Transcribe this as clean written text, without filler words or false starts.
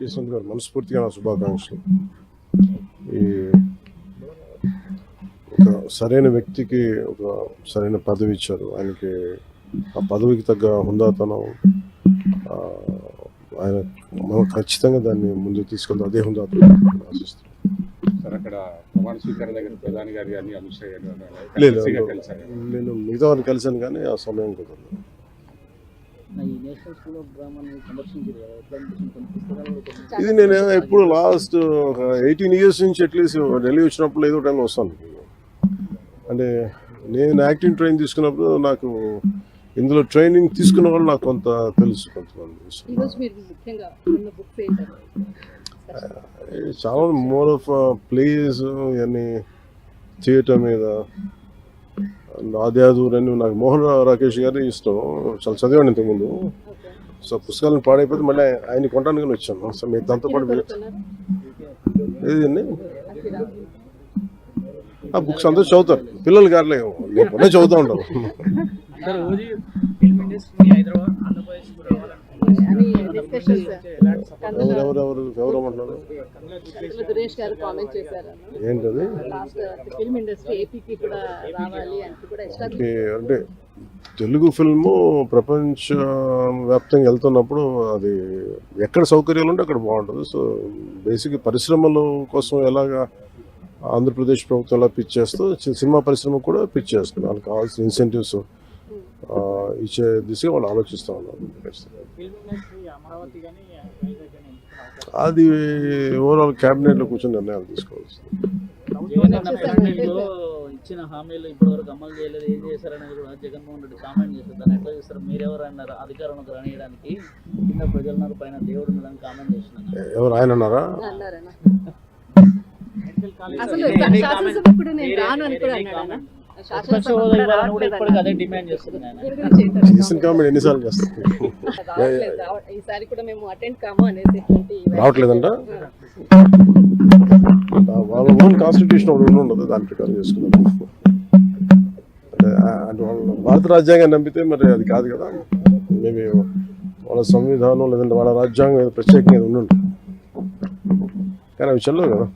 కేశవంత్ గారు మనస్ఫూర్తిగా నా శుభాకాంక్షలు. ఈ ఒక సరైన వ్యక్తికి ఒక సరైన పదవి ఇచ్చారు. ఆయనకి ఆ పదవికి తగ్గ హుందాతనం, ఆయన మనం ఖచ్చితంగా దాన్ని ముందుకు తీసుకెళ్తాం. అదే హుందాతనం ఆశిస్తాం. సార్ అక్కడ ప్రమాణ స్వీకారం దగ్గర ప్రధాని గారు కానీ అమిత్ షా గారు లేదు, నేను మిగతా వారిని కలిశాను కానీ ఆ సమయం కుదరదు. ఇది నేను ఎప్పుడు లాస్ట్ ఒక 18 years నుంచి అట్లీస్ట్ ఢిల్లీ వచ్చినప్పుడు ఏదో టైంలో వస్తాను. అంటే నేను యాక్టింగ్ ట్రైనింగ్ తీసుకున్నప్పుడు నాకు ఇందులో ట్రైనింగ్ తీసుకున్న వాళ్ళు నాకు కొంత తెలుసు. కొంతమంది చాలా మోర్ ఆఫ్ ప్లేస్ ఇవన్నీ థియేటర్ మీద ఆద్యాదూర్ అని నాకు మోహన్ రాకేష్ గారి ఇష్టం. చాలా చదివాను ఇంతకుముందు. సో పుస్తకాలను పాడైపోతే మళ్ళీ ఆయన కొనడానికి వచ్చాను. సో మీరు దాంతో పాటు ఏదండి ఆ బుక్స్ అందరూ చదువుతారు. పిల్లలు గారులే నేను కొనే చదువుతూ ఉంటాను. ఎవరు అంటున్నారు ఏంటది? అంటే తెలుగు ఫిల్ము ప్రపంచ వ్యాప్తంగా వెళ్తున్నప్పుడు అది ఎక్కడ సౌకర్యాలు ఉంటే అక్కడ బాగుంటుంది. సో బేసిక్ పరిశ్రమల కోసం ఎలాగా ఆంధ్రప్రదేశ్ ప్రభుత్వం ఎలా పిచ్ చేస్తూ సినిమా పరిశ్రమ కూడా పిచ్ చేస్తుంది. వాళ్ళకి కావాల్సిన ఇన్సెంటివ్స్ ఇచ్చే దిశగా వాళ్ళు ఆలోచిస్తూ ఉన్నారు. అది ఓవరాల్ క్యాబినెట్లో కూర్చొని నిర్ణయాలు తీసుకోవాల్సింది. ఇచ్చిన హామీలు ఇప్పటివరకు అమలు చేయలేదు, ఏం చేశారనేది కూడా జగన్మోహన్ రెడ్డి కామెంట్ చేస్తారు. దాన్ని ఎట్లా చేస్తారు? మీరెవరు అన్నారు అధికారంలోకి రానియడానికి? కింద ప్రజలున్నారు, పైన దేవుడు ఉన్నారని కామెంట్ చేస్తున్నారు. ఎవరు ఆయన అన్నారా? ఎన్నిసార్లు రావట్లేదంట. వాళ్ళ ఓన్ కాన్స్టిట్యూషన్ ఒకటి ఉండదు, దాని ప్రకారం చేసుకున్నారు. అంటే వాళ్ళ భారత రాజ్యాంగాన్ని నమ్మితే మరి అది కాదు కదా. మేబీ వాళ్ళ సంవిధానం లేదంటే వాళ్ళ రాజ్యాంగం ప్రత్యేకంగా ఉండి ఉంటుంది, కానీ అవి చెల్లవు కదా.